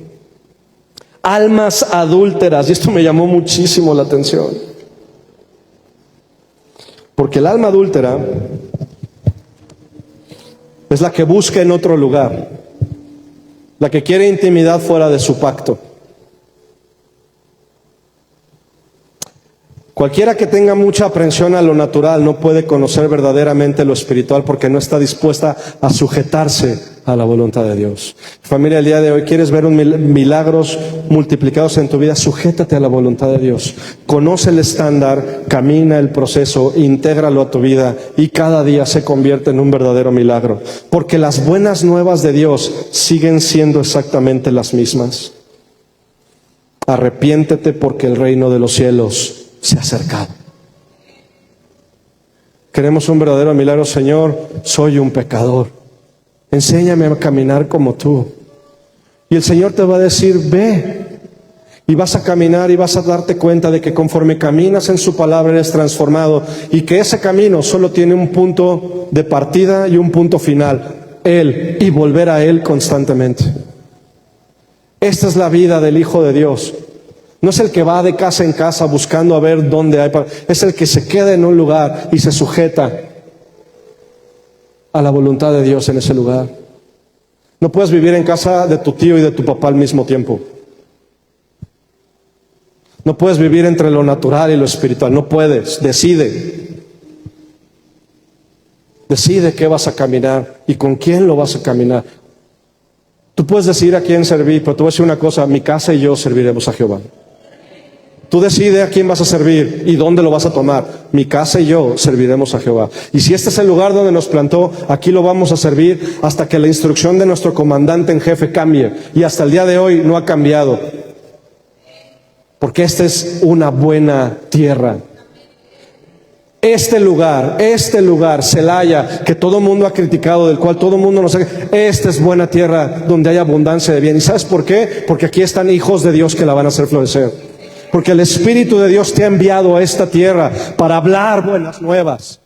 Almas adúlteras. Y esto me llamó muchísimo la atención. Porque el alma adúltera es la que busca en otro lugar, la que quiere intimidad fuera de su pacto. Cualquiera que tenga mucha aprensión a lo natural no puede conocer verdaderamente lo espiritual porque no está dispuesta a sujetarse a la voluntad de Dios. Familia, el día de hoy, ¿quieres ver milagros multiplicados en tu vida? Sujétate a la voluntad de Dios. Conoce el estándar, camina el proceso, intégralo a tu vida y cada día se convierte en un verdadero milagro. Porque las buenas nuevas de Dios siguen siendo exactamente las mismas. Arrepiéntete porque el reino de los cielos se ha acercado. Queremos un verdadero milagro. Señor, soy un pecador, enséñame a caminar como tú. Y el Señor te va a decir, ve. Y vas a caminar y vas a darte cuenta de que conforme caminas en su palabra eres transformado, y que ese camino solo tiene un punto de partida y un punto final, Él, y volver a Él constantemente. Esta es la vida del Hijo de Dios. No es el que va de casa en casa buscando a ver dónde hay, es el que se queda en un lugar y se sujeta a la voluntad de Dios en ese lugar. No puedes vivir en casa de tu tío y de tu papá al mismo tiempo. No puedes vivir entre lo natural y lo espiritual. No puedes. Decide qué vas a caminar y con quién lo vas a caminar. Tú puedes decidir a quién servir, pero te voy a decir una cosa: mi casa y yo serviremos a Jehová. Tú decides a quién vas a servir y dónde lo vas a tomar. Mi casa y yo serviremos a Jehová. Y si este es el lugar donde nos plantó, aquí lo vamos a servir hasta que la instrucción de nuestro comandante en jefe cambie. Y hasta el día de hoy no ha cambiado. Porque esta es una buena tierra. Este lugar, Celaya, que todo el mundo ha criticado, del cual todo el mundo nos ha... Esta es buena tierra donde hay abundancia de bien. ¿Y sabes por qué? Porque aquí están hijos de Dios que la van a hacer florecer. Porque el Espíritu de Dios te ha enviado a esta tierra para hablar buenas nuevas,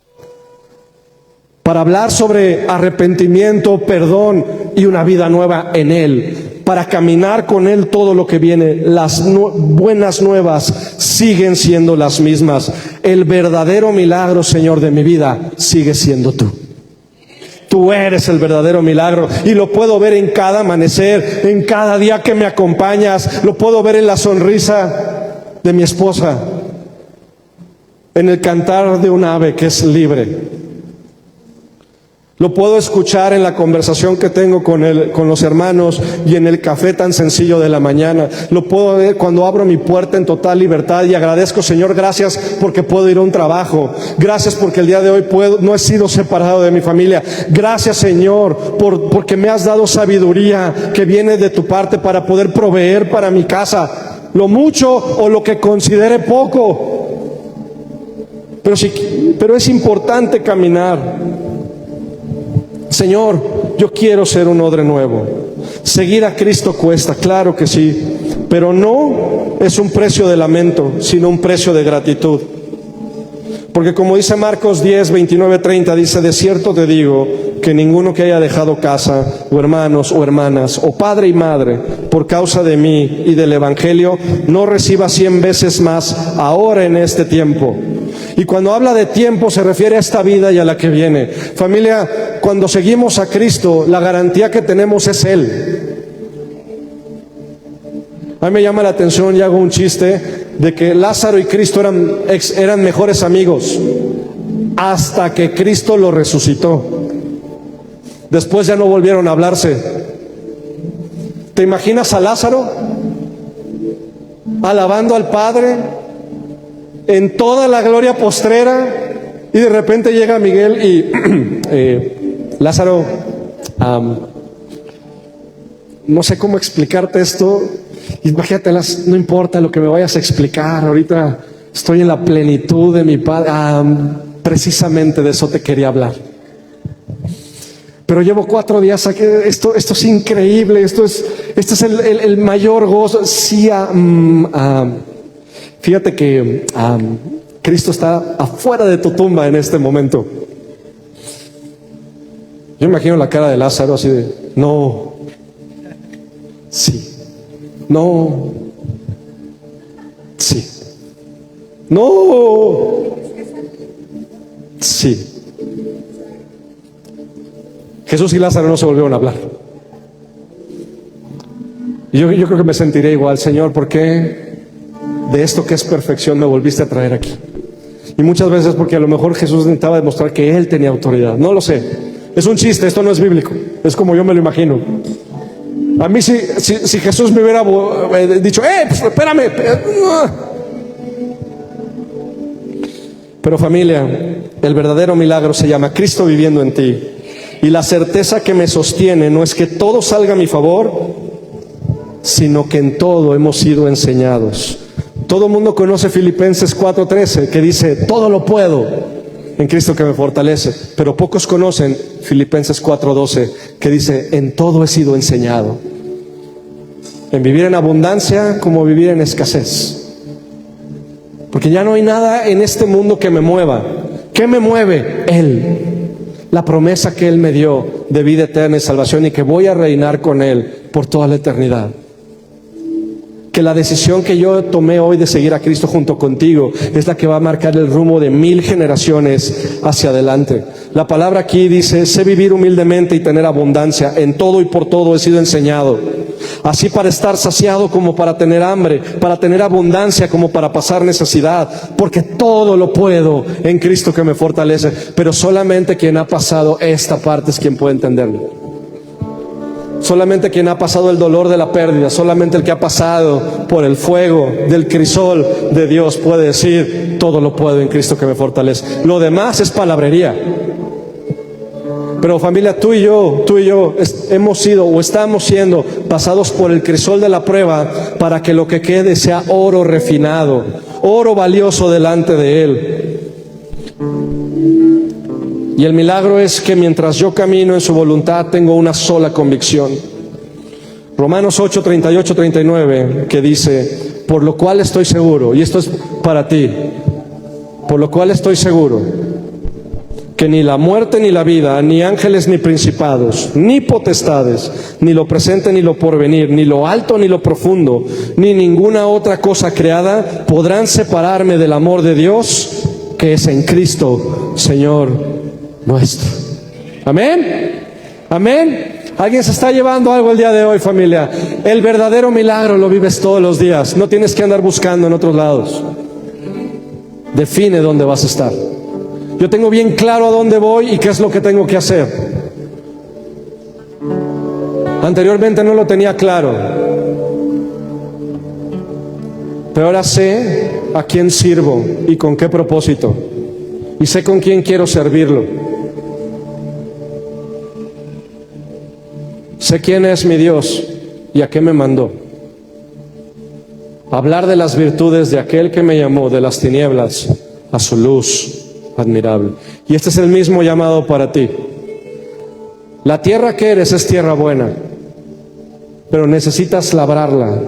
para hablar sobre arrepentimiento, perdón y una vida nueva en Él, para caminar con Él todo lo que viene. Las buenas nuevas siguen siendo las mismas. El verdadero milagro, Señor, de mi vida sigue siendo tú. Tú eres el verdadero milagro y lo puedo ver en cada amanecer, en cada día que me acompañas. Lo puedo ver en la sonrisa de mi esposa, en el cantar de un ave que es libre. Lo puedo escuchar en la conversación que tengo con los hermanos y en el café tan sencillo de la mañana. Lo puedo ver cuando abro mi puerta en total libertad y agradezco, Señor, gracias porque puedo ir a un trabajo. Gracias porque el día de hoy no he sido separado de mi familia. Gracias, Señor, porque me has dado sabiduría que viene de tu parte para poder proveer para mi casa, lo mucho o lo que considere poco. Pero es importante caminar. Señor, yo quiero ser un odre nuevo. Seguir a Cristo cuesta, claro que sí, pero no es un precio de lamento, sino un precio de gratitud. Porque como dice Marcos 10, 29, 30, dice: de cierto te digo que ninguno que haya dejado casa, o hermanos, o hermanas, o padre y madre, por causa de mí y del Evangelio, no reciba 100 veces más ahora en este tiempo. Y cuando habla de tiempo se refiere a esta vida y a la que viene. Familia, cuando seguimos a Cristo, la garantía que tenemos es Él. A mí me llama la atención y hago un chiste de que Lázaro y Cristo eran mejores amigos hasta que Cristo lo resucitó. Después ya no volvieron a hablarse. ¿Te imaginas a Lázaro alabando al Padre en toda la gloria postrera y de repente llega Miguel y Lázaro, no sé cómo explicarte esto? Imagínate, no importa lo que me vayas a explicar, ahorita estoy en la plenitud de mi Padre. Precisamente de eso te quería hablar. Pero llevo 4 días aquí. Esto es increíble. Este es el mayor gozo. Sí, fíjate que Cristo está afuera de tu tumba en este momento. Yo imagino la cara de Lázaro así de: no, sí, no, sí, no, sí. Jesús y Lázaro no se volvieron a hablar. Y yo creo que me sentiré igual. Señor, ¿por qué de esto que es perfección me volviste a traer aquí? Y muchas veces porque a lo mejor Jesús necesitaba demostrar que Él tenía autoridad. No lo sé. Es un chiste, esto no es bíblico. Es como yo me lo imagino. A mí si Jesús me hubiera dicho: pues espérame. Pero familia, el verdadero milagro se llama Cristo viviendo en ti. Y la certeza que me sostiene no es que todo salga a mi favor, sino que en todo hemos sido enseñados. Todo el mundo conoce Filipenses 4:13, que dice: todo lo puedo en Cristo que me fortalece. Pero pocos conocen Filipenses 4:12, que dice: en todo he sido enseñado. En vivir en abundancia como vivir en escasez. Porque ya no hay nada en este mundo que me mueva. ¿Qué me mueve? Él. La promesa que Él me dio de vida eterna y salvación, y que voy a reinar con Él por toda la eternidad. Que la decisión que yo tomé hoy de seguir a Cristo junto contigo es la que va a marcar el rumbo de 1000 generaciones hacia adelante. La palabra aquí dice: sé vivir humildemente y tener abundancia. En todo y por todo he sido enseñado. Así para estar saciado como para tener hambre, para tener abundancia como para pasar necesidad, porque todo lo puedo en Cristo que me fortalece. Pero solamente quien ha pasado esta parte es quien puede entenderlo. Solamente quien ha pasado el dolor de la pérdida, solamente el que ha pasado por el fuego del crisol de Dios puede decir: todo lo puedo en Cristo que me fortalece. Lo demás es palabrería. Pero familia, tú y yo hemos sido o estamos siendo pasados por el crisol de la prueba para que lo que quede sea oro refinado, oro valioso delante de Él. Y el milagro es que mientras yo camino en su voluntad tengo una sola convicción: Romanos 8, 38, 39, que dice, por lo cual estoy seguro, y esto es para ti, por lo cual estoy seguro, que ni la muerte ni la vida, ni ángeles ni principados, ni potestades, ni lo presente ni lo porvenir, ni lo alto ni lo profundo, ni ninguna otra cosa creada podrán separarme del amor de Dios que es en Cristo, Señor nuestro. Amén. Amén. Alguien se está llevando algo el día de hoy, familia. El verdadero milagro lo vives todos los días. No tienes que andar buscando en otros lados. Define dónde vas a estar. Yo tengo bien claro a dónde voy y qué es lo que tengo que hacer. Anteriormente no lo tenía claro, pero ahora sé a quién sirvo y con qué propósito, y sé con quién quiero servirlo. Sé quién es mi Dios y a qué me mandó. Hablar de las virtudes de aquel que me llamó de las tinieblas a su luz admirable. Y este es el mismo llamado para ti. La tierra que eres es tierra buena, pero necesitas labrarla,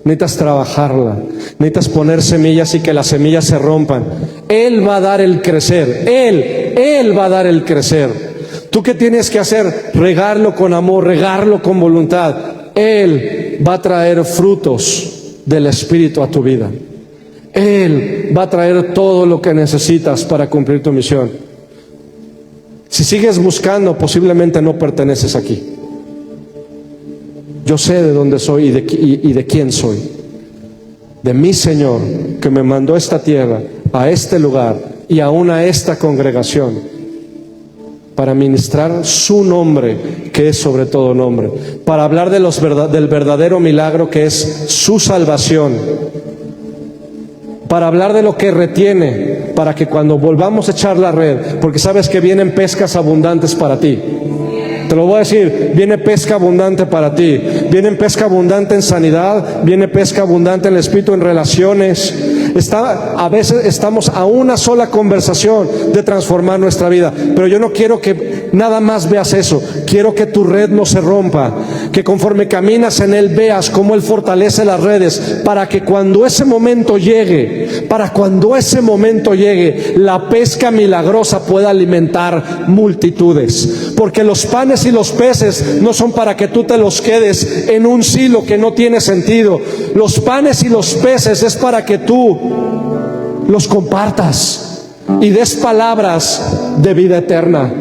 necesitas trabajarla, necesitas poner semillas y que las semillas se rompan. Él va a dar el crecer, Él va a dar el crecer. ¿Tú qué tienes que hacer? Regarlo con amor, regarlo con voluntad. Él va a traer frutos del Espíritu a tu vida. Él va a traer todo lo que necesitas para cumplir tu misión. Si sigues buscando, posiblemente no perteneces aquí. Yo sé de dónde soy y de quién soy. De mi Señor, que me mandó a esta tierra, a este lugar y aún a esta congregación, para ministrar su nombre, que es sobre todo nombre, para hablar de del verdadero milagro que es su salvación, para hablar de lo que retiene, para que cuando volvamos a echar la red, porque sabes que vienen pescas abundantes para ti. Te lo voy a decir, viene pesca abundante para ti, viene pesca abundante en sanidad, viene pesca abundante en el espíritu, en relaciones. A veces estamos a una sola conversación de transformar nuestra vida, pero yo no quiero que nada más veas eso. Quiero que tu red no se rompa, que conforme caminas en Él veas cómo Él fortalece las redes, para que cuando ese momento llegue, la pesca milagrosa pueda alimentar multitudes. Porque los panes y los peces no son para que tú te los quedes en un silo que no tiene sentido. Los panes y los peces es para que tú los compartas y des palabras de vida eterna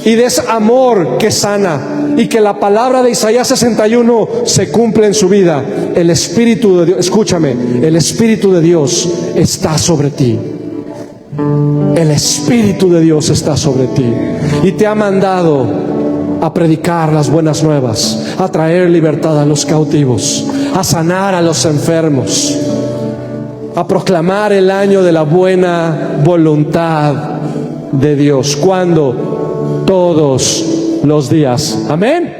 y des amor que sana, y que la palabra de Isaías 61 se cumple en su vida. El Espíritu de Dios, escúchame, el Espíritu de Dios está sobre ti. El Espíritu de Dios está sobre ti y te ha mandado a predicar las buenas nuevas, a traer libertad a los cautivos, a sanar a los enfermos, a proclamar el año de la buena voluntad de Dios. ¿Cuándo? Todos los días. Amén.